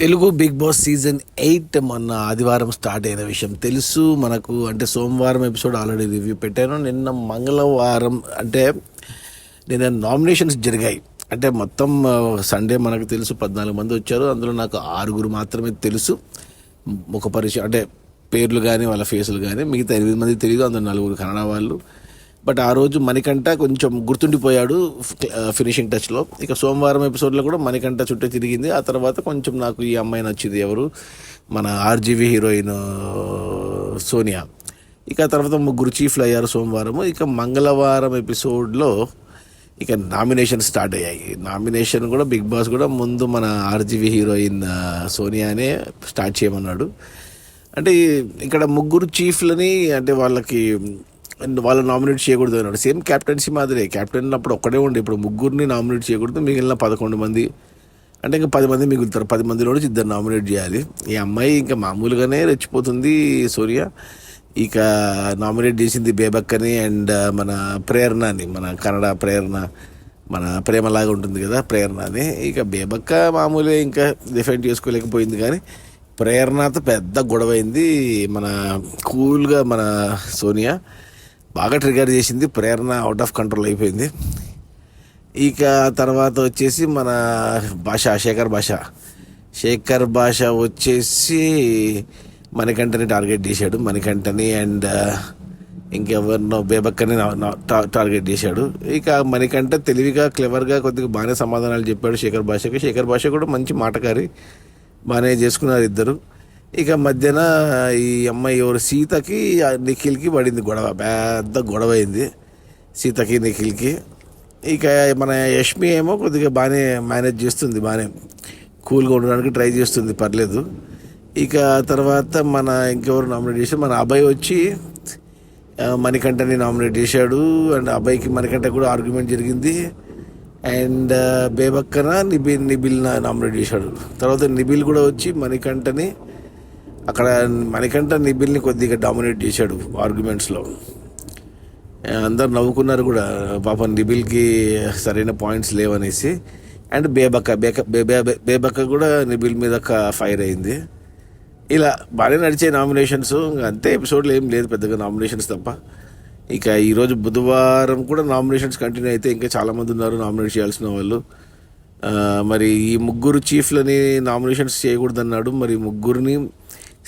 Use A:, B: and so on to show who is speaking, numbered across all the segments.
A: Telugu big boss season 8 మొన్న ఆదివారం start అయిన విషయం తెలుసు మనకు. అంటే సోమవారం ఎపిసోడ్ ఆల్రెడీ రివ్యూ పెట్టాను. నిన్న మంగళవారం అంటే నిన్న నామినేషన్స్ జరిగాయి. అంటే మొత్తం సండే మనకు తెలుసు 14 మంది వచ్చారు. అందులో నాకు 6 మాత్రమే తెలుసు. ఒక పరిచయం అంటే పేర్లు కానీ వాళ్ళ ఫేసులు కానీ, మిగతా 8 మంది తెలియదు. అందులో 4 కన్నడ వాళ్ళు. బట్ ఆ రోజు మణికంఠ కొంచెం గుర్తుండిపోయాడు ఫినిషింగ్ టచ్లో. ఇక సోమవారం ఎపిసోడ్లో కూడా మణికంఠ చుట్టూ తిరిగింది. ఆ తర్వాత కొంచెం నాకు ఈ అమ్మాయి నచ్చింది, ఎవరు మన ఆర్జీవీ హీరోయిన్ సోనియా. ఇక తర్వాత 3 చీఫ్లు అయ్యారు సోమవారము. ఇక మంగళవారం ఎపిసోడ్లో ఇక నామినేషన్ స్టార్ట్ అయ్యాయి. నామినేషన్ కూడా బిగ్ బాస్ కూడా ముందు మన ఆర్జీవీ హీరోయిన్ సోనియానే స్టార్ట్ చేయమన్నాడు. అంటే ఇక్కడ 3 చీఫ్లని అంటే వాళ్ళు నామినేట్ చేయకూడదు అన్నాడు. సేమ్ క్యాప్టెన్సీ మాదిరే. క్యాప్టెన్ అప్పుడు ఒక్కడే ఉండే, ఇప్పుడు 3 నామినేట్ చేయకూడదు. మిగిలిన 11 మంది అంటే ఇంకా 10 మంది మిగులుతారు. 10 మందిలో నుంచి 2 నామినేట్ చేయాలి. ఈ అమ్మాయి ఇంకా మామూలుగానే రెచ్చిపోతుంది సూర్య. ఇక నామినేట్ చేసింది బేబక్కని అండ్ మన ప్రేరణని, మన కన్నడ ప్రేరణ, మన ప్రేమలాగా ఉంటుంది కదా ప్రేరణ అని. ఇక బేబక్క మామూలుగా ఇంకా డిఫెండ్ చేసుకోలేకపోయింది. కానీ ప్రేరణతో పెద్ద గొడవ అయింది. మన కూల్గా మన సోనియా బాగా ట్రిగర్ చేసింది. ప్రేరణ అవుట్ ఆఫ్ కంట్రోల్ అయిపోయింది. ఇక తర్వాత వచ్చేసి మన శేఖర్ భాష వచ్చేసి మణికంఠని టార్గెట్ చేశాడు. మణికంఠని అండ్ ఇంకెవరినో బేబక్కని టార్గెట్ చేశాడు. ఇక మణికంఠ తెలివిగా క్లెవర్గా కొద్దిగా బాగానే సమాధానాలు చెప్పాడు శేఖర్ భాషకి. శేఖర్ భాష కూడా మంచి మాటకారి, బాగానే చేసుకున్నారు ఇద్దరు. ఇక మధ్యన ఈ అమ్మాయి ఎవరు సీతకి నిఖిల్కి పడింది గొడవ, పెద్ద గొడవ అయింది సీతకి నిఖిల్కి. ఇక మన యష్మి ఏమో కొద్దిగా బాగానే మేనేజ్ చేస్తుంది, బాగానే కూల్గా ఉండడానికి ట్రై చేస్తుంది, పర్లేదు. ఇక తర్వాత మన ఇంకెవరు నామినేట్ చేశారు, మన అభయ్ వచ్చి మణికంఠని నామినేట్ చేశాడు. అండ్ అభయ్కి మణికంఠ కూడా ఆర్గ్యుమెంట్ జరిగింది. అండ్ బేబక్కన నిబిల్ నామినేట్ చేశాడు. తర్వాత నిబిల్ కూడా వచ్చి మణికంఠని అక్కడ నిబిల్ని కొద్దిగా డామినేట్ చేశాడు ఆర్గ్యుమెంట్స్లో. అందరు నవ్వుకున్నారు కూడా, పాపం నిబిల్కి సరైన పాయింట్స్ లేవనేసి. అండ్ బేబక్క కూడా నిబిల్ మీద ఫైర్ అయింది. ఇలా బాగానే నడిచే నామినేషన్స్. అంతే, ఎపిసోడ్లో ఏం లేదు పెద్దగా నామినేషన్స్ తప్ప. ఇక ఈరోజు బుధవారం కూడా నామినేషన్స్ కంటిన్యూ అయితే ఇంకా చాలామంది ఉన్నారు నామినేట్ చేయాల్సిన వాళ్ళు. మరి ఈ 3 చీఫ్లని నామినేషన్స్ చేయకూడదన్నాడు. మరి 3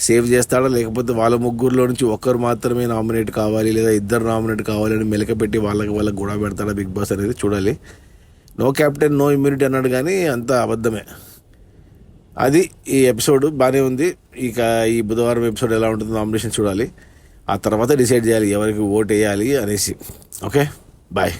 A: సేవ్ చేస్తాడా, లేకపోతే వాళ్ళ 3లో నుంచి ఒక్కరు మాత్రమే నామినేట్ కావాలి లేదా 2 నామినేట్ కావాలి అని మెలకపెట్టి వాళ్ళకి గొడవ పెడతాడా బిగ్ బాస్ అనేది చూడాలి. నో క్యాప్టెన్ నో ఇమ్యూనిటీ అన్నాడు, కానీ అంతా అబద్ధమే. అది ఈ ఎపిసోడ్ బాగానే ఉంది. ఇక ఈ బుధవారం ఎపిసోడ్ ఎలా ఉంటుందో నామినేషన్ చూడాలి. ఆ తర్వాత డిసైడ్ చేయాలి ఎవరికి ఓట్ వేయాలి అనేసి. Okay, bye.